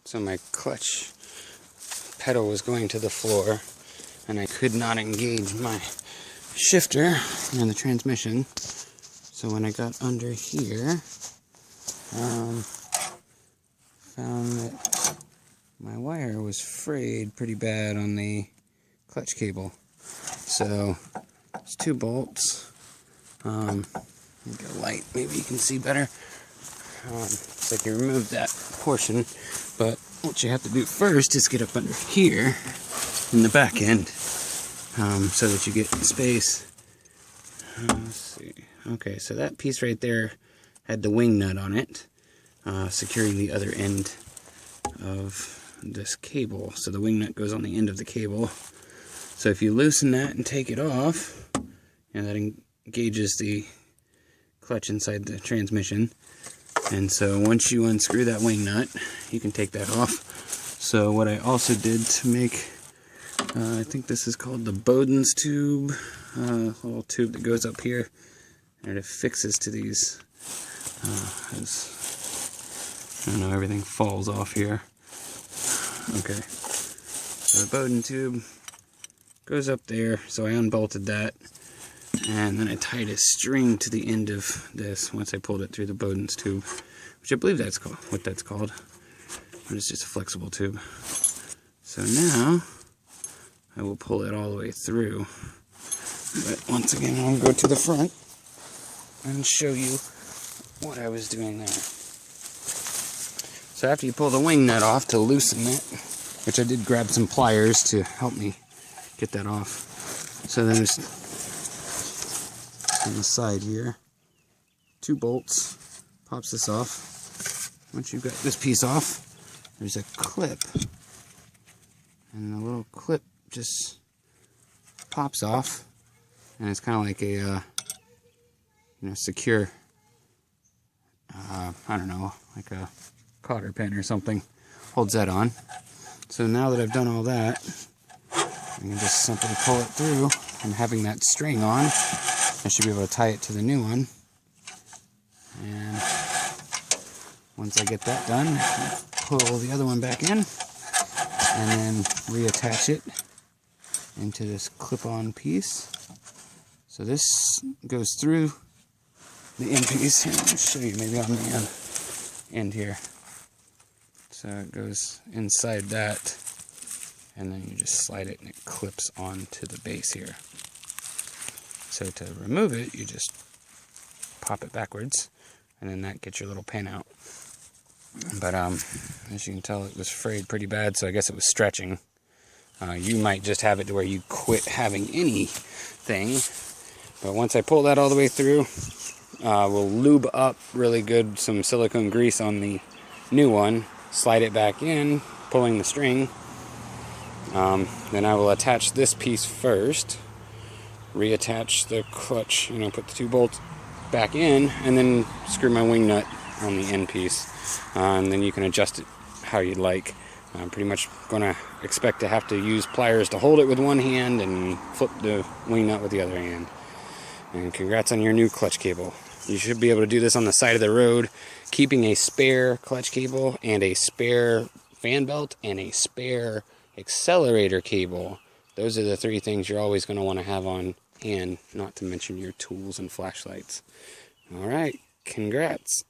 So my clutch pedal was going to the floor, and I could not engage my shifter and the transmission. So when I got under here, found that my wire was frayed pretty bad on the clutch cable. So it's 2 bolts. Get a light, maybe you can see better. So I can remove that portion, but what you have to do first is get up under here in the back end, so that you get space. Let's see. Okay, so that piece right there had the wing nut on it, securing the other end of this cable. So the wing nut goes on the end of the cable. So if you loosen that and take it off, and that engages the clutch inside the transmission. And so once you unscrew that wing nut, you can take that off. So what I also did to make, I think this is called the Bowden's tube, little tube that goes up here, and it affixes to these, as, I don't know, everything falls off here. Okay, so the Bowden tube goes up there, so I unbolted that, and then I tied a string to the end of this once I pulled it through the Bowden's tube, which I believe that's called, what that's called, but it's just a flexible tube. So now I will pull it all the way through, but once again I'll go to the front and show you what I was doing there. So after you pull the wing nut off to loosen it, which I did grab some pliers to help me get that off. So there's on the side here 2 bolts, pops this off. Once you've got this piece off, there's a clip, and the little clip just pops off, and it's kind of like a secure, I don't know, like a cotter pin or something, holds that on. So now that I've done all that, I can just simply pull it through, and having that string on, I should be able to tie it to the new one. And once I get that done, pull the other one back in, and then reattach it into this clip-on piece. So this goes through the end piece. Here, let me show you maybe on the end here. So it goes inside that, and then you just slide it and it clips onto the base here. So to remove it, you just pop it backwards, and then that gets your little pin out. But as you can tell, it was frayed pretty bad, so I guess it was stretching. You might just have it to where you quit having anything. But once I pull that all the way through, we'll lube up really good some silicone grease on the new one, slide it back in, pulling the string. Then I will attach this piece first, reattach the clutch, put the 2 bolts back in, and then screw my wing nut on the end piece. And then you can adjust it how you'd like. I'm pretty much going to expect to have to use pliers to hold it with one hand and flip the wing nut with the other hand. And congrats on your new clutch cable. You should be able to do this on the side of the road, keeping a spare clutch cable and a spare fan belt and a spare accelerator cable. Those are the 3 things you're always going to want to have on hand, not to mention your tools and flashlights. Alright, congrats.